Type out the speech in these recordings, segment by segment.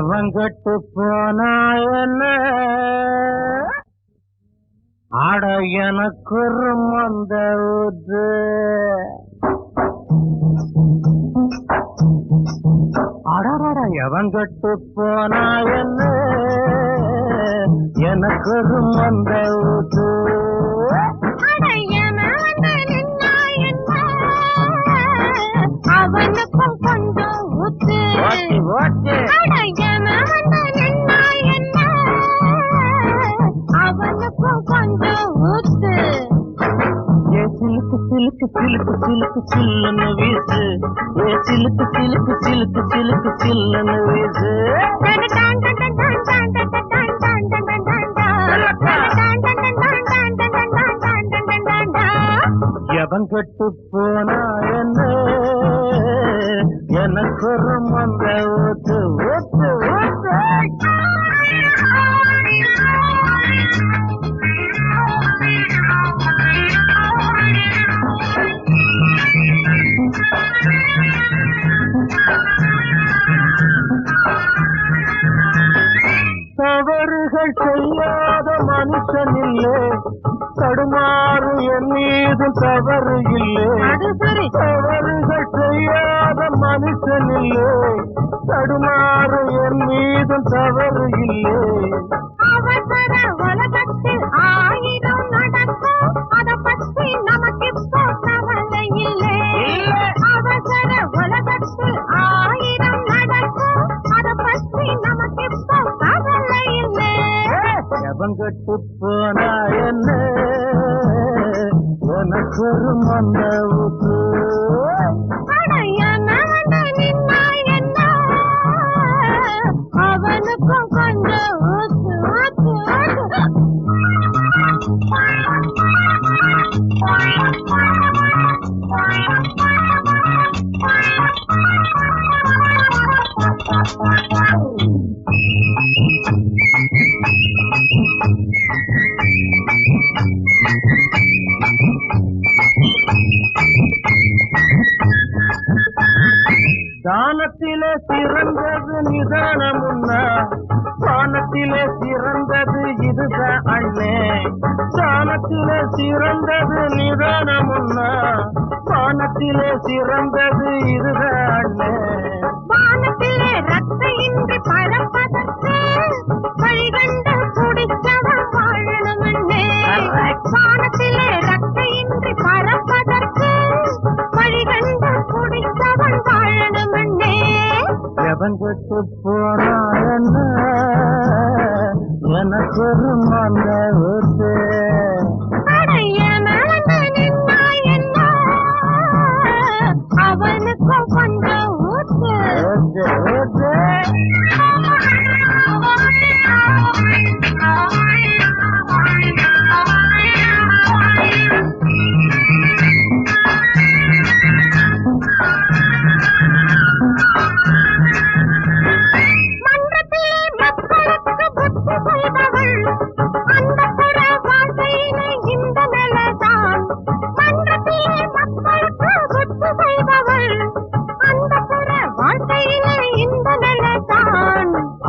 எவங்கட்டு போனா என்ன ஆட எனக்கு ஒரு மந்த ஊத்து அடடா எவங்கட்டு போனா என்ன எனக்கு ஒரு மந்த ஊத்து அவனுக்கும் கொஞ்சம் ஊத்து அவனுக்கும் கொஞ்சம் ஊத்து சிலுக்கு சிலுக்கு சிலுக்கு சிலுக்கு சில்லுன்னு வீசு சிலுக்கு சிலுக்கு சிலுக்கு சிலுக்கு சில்லுன்னு வீசு எவன் கெட்டு போனா என்ன எனக்கு ஒரு மந்த ஊத்து ஊத்து ஊத்து தவறுகள் செய்யாத மனுஷன் இல்லை தடுமாறு என் மீது தவறு இல்லை தவறுகள் செய்யாத மனுஷன் இல்லை தடுமாறு என் மீது தவறு இல்லை அவசர உலகத்தில் ஆயிரம் நடக்கும் அதை பற்றி நமக்கு இப்போ கவலை இல்லை அவசர உலகத்தில் ஆயிரம் நடக்கும் அதை பற்றி நமக்கு இப்போ கவலை இல்லை எவன் கெட்டு போனா என்ன எனக்கு ஒரு மந்த ஊத்து அவனுக்கும் கொஞ்சம் ஊத்து ஊத்து தானத்திலே சிறந்தது நிதானமுன்னா தானத்திலே சிறந்தது இதுதான் அண்ணே தானத்திலே சிறந்தது நிதானமுன்னா தானத்திலே சிறந்தது இதுதான் அண்ணே வானத்திலே ரத்த இன்றி பறப்பதற்கு வழிகண்டு குடிச்சவன் வாழணுமண்ணே வானத்திலே ரத்த இன்றி பறப்பதற்கு வழிகண்டு குடிச்சவன் வாழணுமண்ணே எவன் கெட்டு போனா என்ன எனக்கு ஒரு மந்த ஊத்து அவனுக்கும் கொஞ்சம் ஊத்து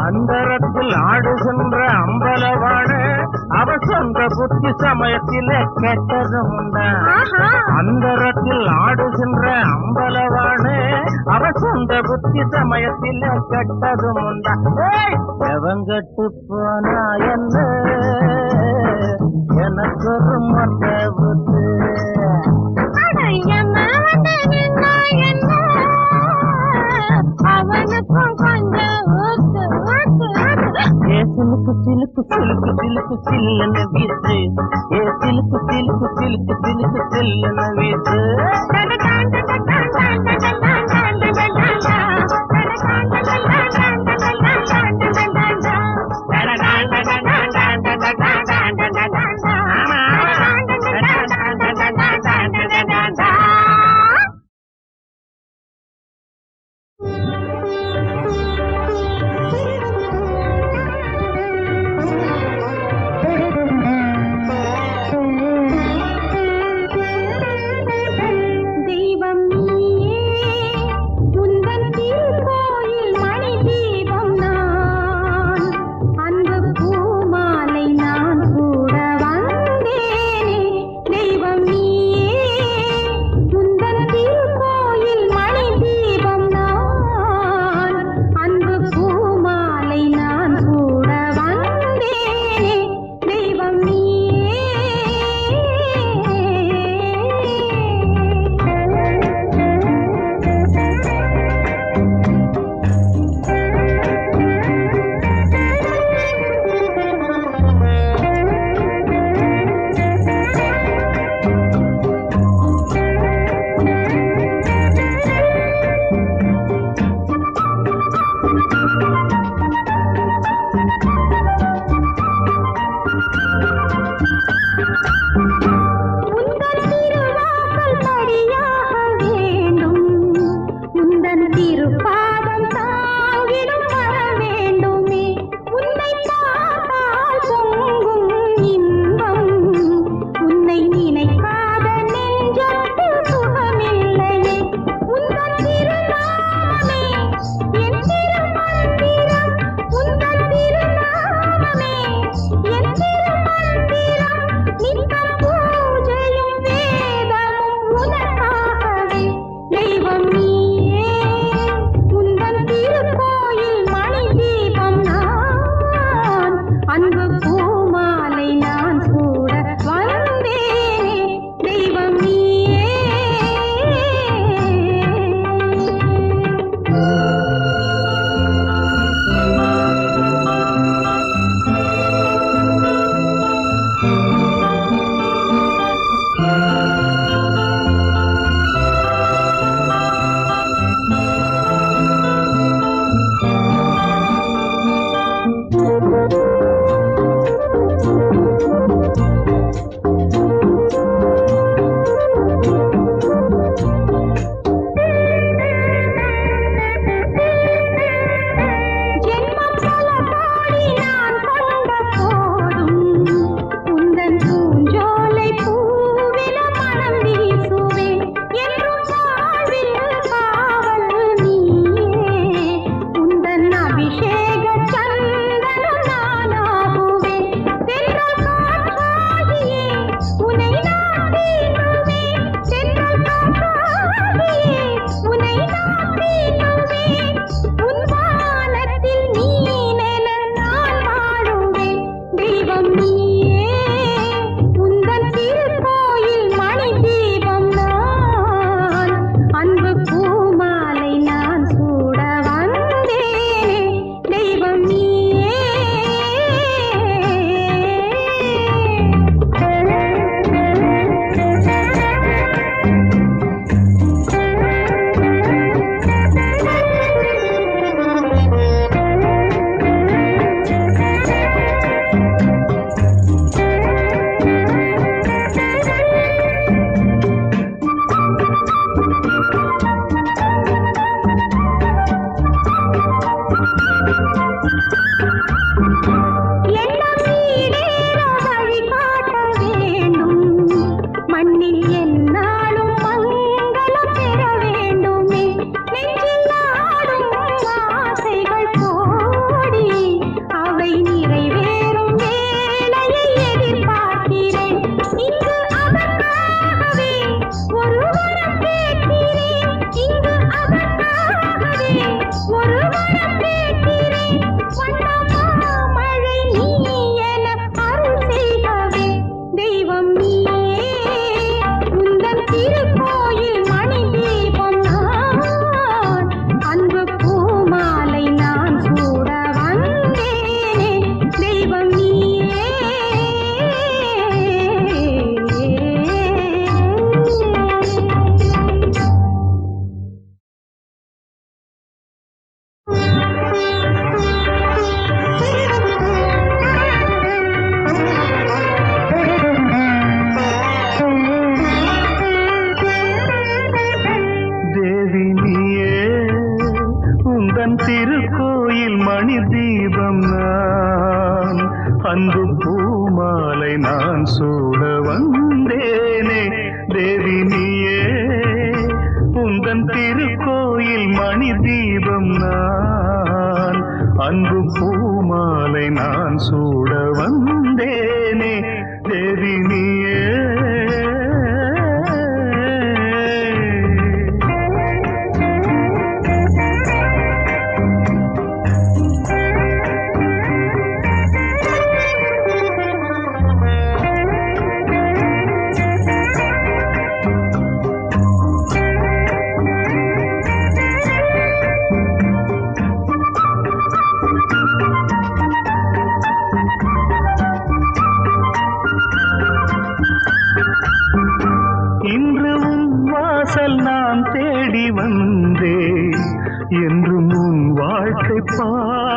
அந்தரத்தில் ஆடுகின்ற அம்பலவான அவ சொந்த புத்தி சமயத்திலே கெட்டதும் உண்டா அந்தரத்தில் ஆடுகின்ற அம்பலவான அவ சொந்த புத்தி சமயத்திலே கெட்டதும் உண்டா எவன் கெட்டு போனா என்ன எனக்கு ஒரு மந்த புத்து அவனுக்கும் கொஞ்சம் ஊத்து ஊத்து சிலுக்கு சிலுக்கு சிலுக்கு சிலுக்கு சில்லுன்னு வீசு சிலுக்கு சிலுக்கு சிலுக்கு சிலுக்கு சில்லுன்னு வீசு தெய்வம் அன்பு பூமாலை நான் சூட வந்தேனே தேவி நீயே உந்தன் திருக்கோயில் மணி தீபம் நான் அன்பு பூமாலை நான் சூட வந்தேனே தேவி நீயே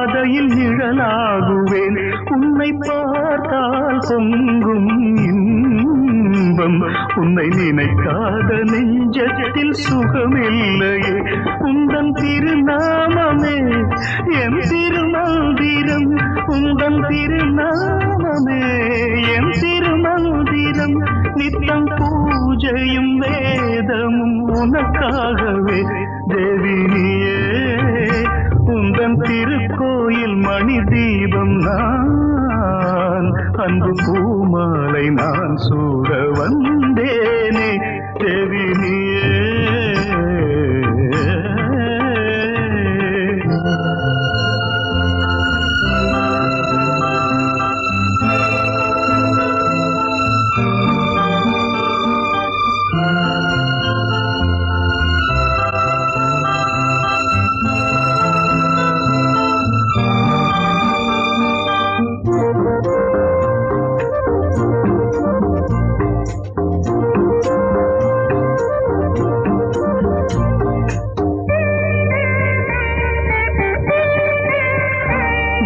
பாதையில் நிழலாகுவேன் உன்னை பார்த்தால் பொங்கும் இன்பம் உன்னை நினைக்காத நெஞ்சத்தில் சுகமில்லையே உந்தன் திருநாமமே என் திருமந்திரம் உந்தன் திருநாமமே என் திருமந்திரம் நித்தம் பூஜையும் வேதமும் உனக்காகவே தேவி நீயே உந்தன் திருக்கோயில் மணி தீபம் நான் அன்பு பூமாலை நான் சூட வந்தேனே தேவி நீயே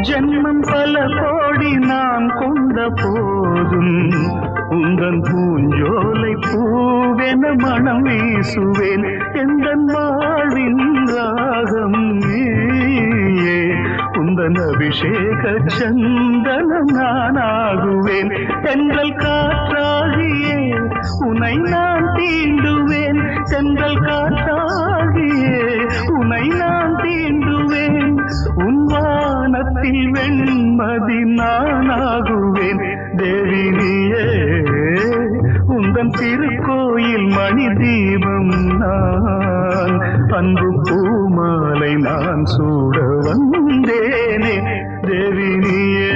ஜன்மம் பல கோடி நான் கொண்ட போதும் உந்தன் பூஞ்சோலை பூவென மனம் வீசுவேன் எந்தன் வாழ்வின் ராகம் நீயே உந்தன் அபிஷேக சந்தனம் நானாகுவேன் தென்றல் காற்றாகியே உனை நான் தீண்டுவேன் தென்றல் காற்றாகியே உனை நான் தீண்டுவேன் உன் வானத்தில் வெண்மதி நானாகுவேன் தேவி நீயே உந்தன் திருக்கோயில் மணி தீபம் நான் அன்பு பூமாலை நான் சூட வந்தேனே தேவி நீயே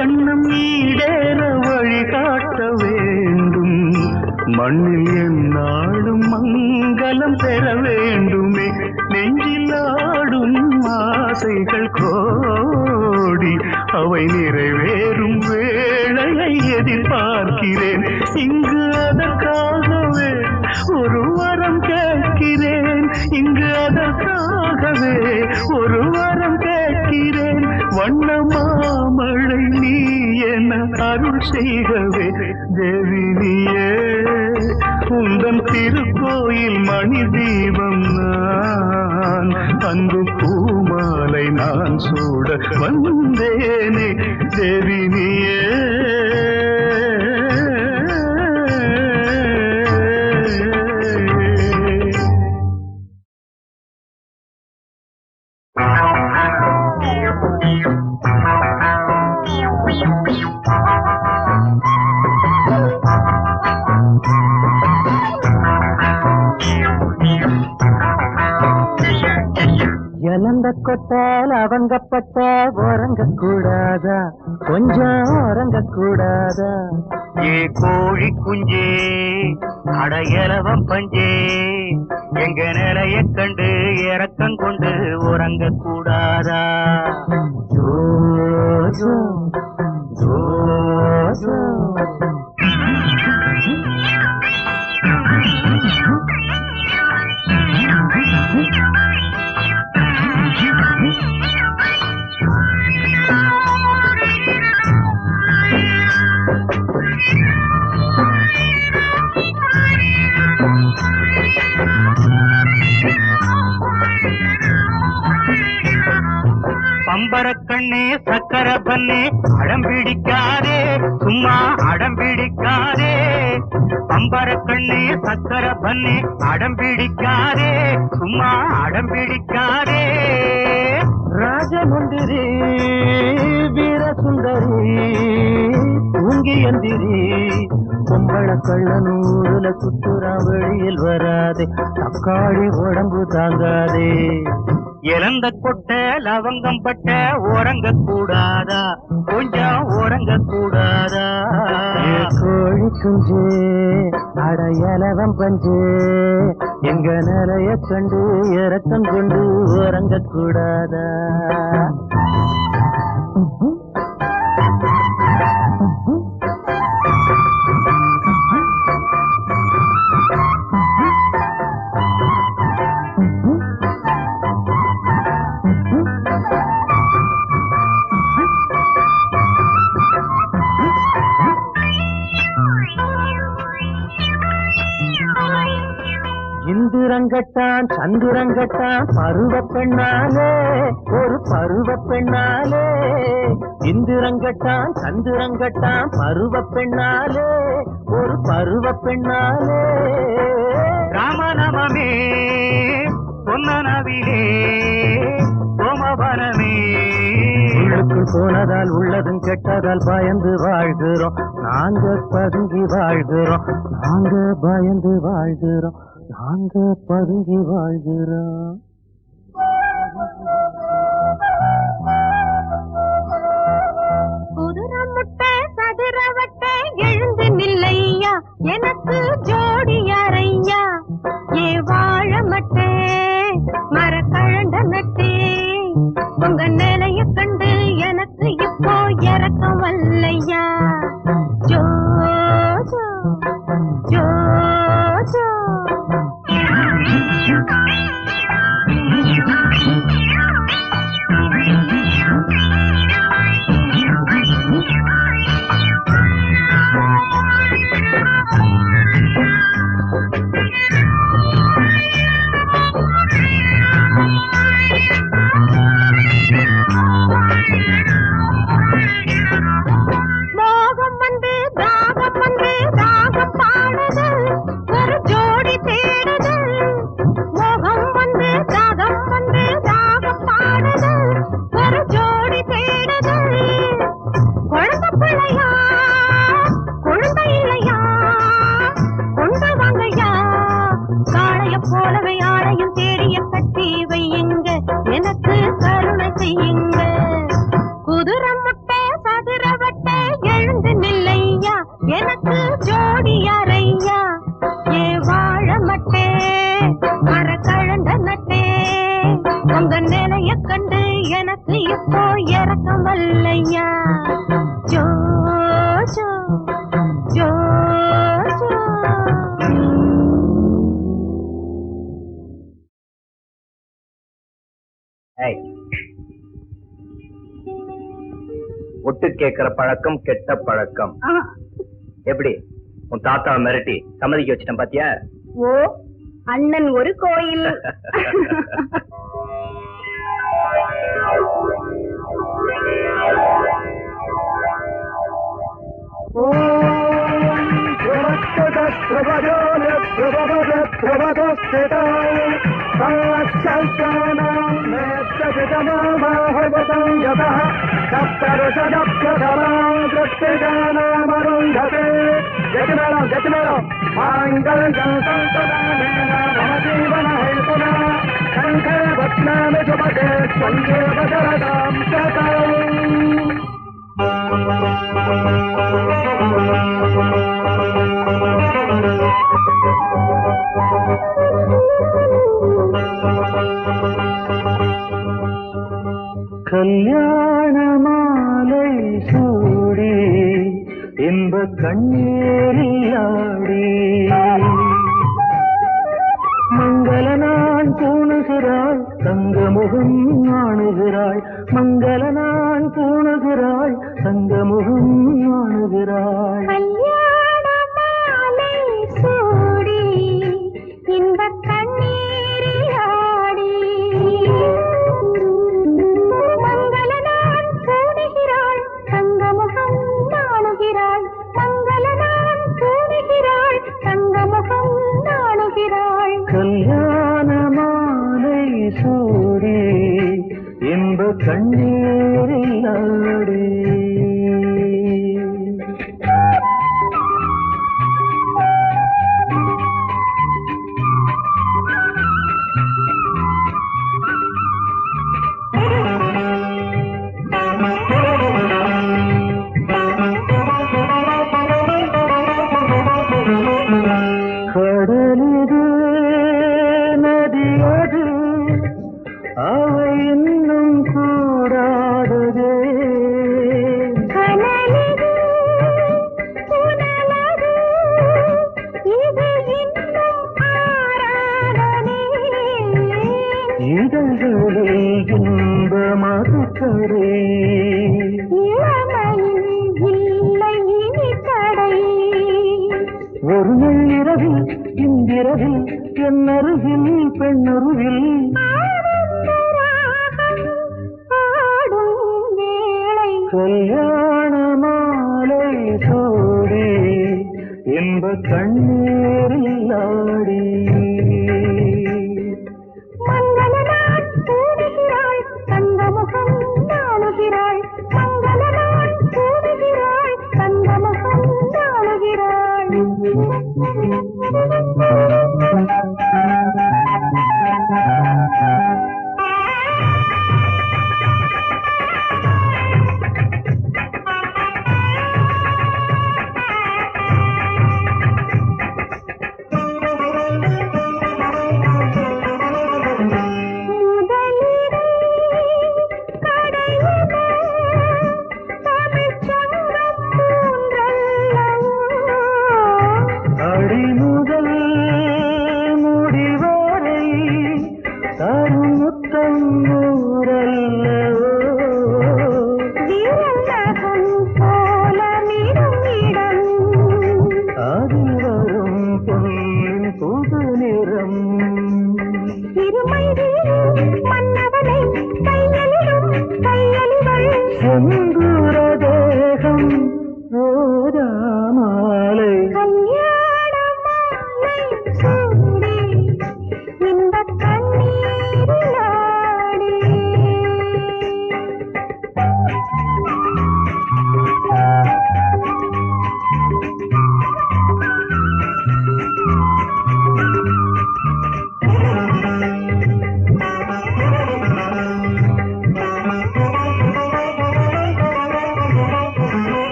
எண்ணம் ஈடேற வழிகாட்ட வேண்டும் மண்ணில் எந்நாளும் மங்களம் பெற வேண்டுமே நெஞ்சில் ஆடும் ஆசைகள் கோடி அவை நிறைவேறும் வேளையை எதிர்பார்க்கிறேன் இங்கு அதற்காகவே ஒரு வரம் கேட்கிறேன் இங்கு அதற்காகவே ஒரு வரம் கேட்கிறேன் வண்ண மாமழை நீ என அருள் செய்கவே தேவி நீயே உந்தன் திருக்கோயில் மணி தீபம் நான் அன்பு பூமாலை நான் சூட வந்தேனே தேவி நீயே இழந்த கொட்டால் அவங்கப்பட்ட உறங்க கூடாதா கொஞ்சம் உறங்க கூடாதா ஏ கோழி குஞ்சே அடையலவம் பஞ்சே எங்க நிலைய கண்டு இறக்கம் கொண்டு உறங்க கூடாதா ஜோஜோ ஜோஜோ பம்பரக்கண்ணே சக்கர பண்ணே அடம்பிடிக்காதே சும்மா அடம்பிடிக்காதே பம்பரக்கண்ணே சக்கர பண்ணே அடம்பிடிக்காதே சும்மா அடம்பிடிக்காதே ராஜமந்திரி வீரசுந்தரி தூங்கி எந்திரி பொம்பள கள்ளனூருல சுத்துறா வெளியில் வராதே தக்காளி உடம்பு தாங்காதே இழந்த கொட்ட லவங்கம் பட்ட உறங்க கூடாதா, கொஞ்சம் உறங்க கூடாதா? கோழி குஞ்சு அட இலவம் பஞ்சு எங்க நிலைய கண்டு இறக்கம் கொண்டு உறங்க கூடாதா? இந்திரங்கட்டான் சந்திரங்கட்டான் பருவ பெண்ணாலே ஒரு பருவ பெண்ணாலே, இந்திரங்கட்டான் சந்திரங்கட்டான் பருவ பெண்ணாலே ஒரு பருவ பெண்ணாலே. ராமநவமே பொன்னனவிலே சோமவனமே, உள்ளுக்குள் போனதால் உள்ளதும் கெட்டதால் பயந்து வாழ்கிறோம், நாங்க பதுங்கி வாழ்கிறோம், நாங்க பயந்து வாழ்கிறோம், நாங்க பதுங்கி வாழ்கிறோம். குதிரம் முட்டை சதுரவட்டை எழுந்து நில்லையா, எனக்கு ஜோடி யாரையா? ஏ வாழ மட்டே மரக்கழண்ட நட்டே, உங்க நிலைய கண்டு எனக்கு இப்போ இறக்கம் வல்லையா? ஜோ ஜோ ஜோ ஜோ. மோகம் வந்து தாகம் வந்து ராகம் பாடுது, ஒரு ஜோடி தேடுது. மோகம் வந்து தாகம் வந்து ராகம் பாடுது, ஒரு ஜோடி தேடுது. குழந்தை பிள்ளையா குழந்தை இல்லையா, கொண்டு வாங்கய்யா காளைய போலவே ஆளையும் தேடிய கட்டி வையுங்க, எனக்கு கருணை செய்யுங்க. குதிரம் முட்டை சதுரவட்டை எழுந்து நில்லையா, எனக்கு ஜோடி யாரையா? ஏ வாழ மட்டே மரக்கழண்ட நட்டே, உங்க நிலைய கண்டு எனக்கு இப்போ இறக்கம் வல்லையா? ஜோ ஜோ ஜோ ஜோ. ஒட்டு கேட்கிற பழக்கம் கெட்ட பழக்கம். எப்படி உன் தாத்தாவை மிரட்டி சம்மதிக்க வச்சிட்டேன் பாத்தியா? ஓ அண்ணன் ஒரு கோயில். கல்யாண மாலை சூடி இன்ப கண்ணீரியாடி மங்கள நாள் பூணுகிறாள் தங்கமுகம் ஆணுகிறாள், மங்கள நாள் பூணுகிறாள் தங்கமுகம் ஆணுகிறாள். கல்யாண மாலை சூடி இன்ப கண்ணீரில் ஆடி மங்கள நாள் கூடுகிறாள் தங்கமுகம் நாணுகிறாள், மங்கள நாள் கூடுகிறாள் தங்கமுகம் நாணுகிறாள். கல்யாண மாலை சூடி இன்ப கண்ணீரியாடி. கடை இளமையில் இல்லை இனி தடை ஒரு நள்ளிரவில் இந்திரவில் என்னருவில் பெண்ணருவில் கல்யாண மாலை சூடி இன்ப கண்ணீரில் ஆடி மங்களனாள் கூடுகிறாள் தங்கமுகம் நாணுகிறாள் மங்களனாள் கூடுகிறாள் தங்கமுகம் நாணுகிறாள்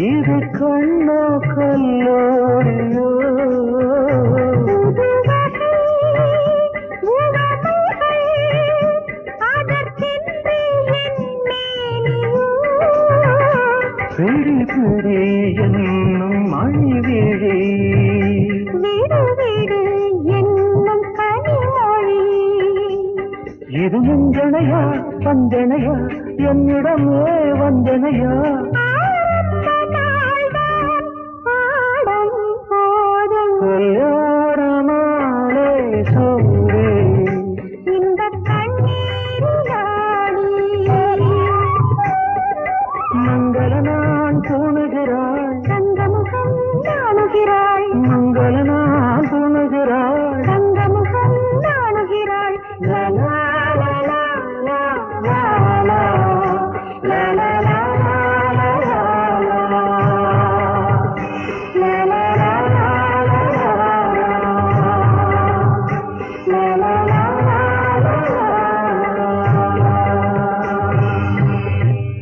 இது கண்ணோ கல்லோடியோ பெரி பெரி என்னும் மணிவிழி வீடு வீடு என்னும் கனிமொழி இது எஞ்சனையா வந்தனையா என்னிடமே வந்தனையா கல்யாண மாலை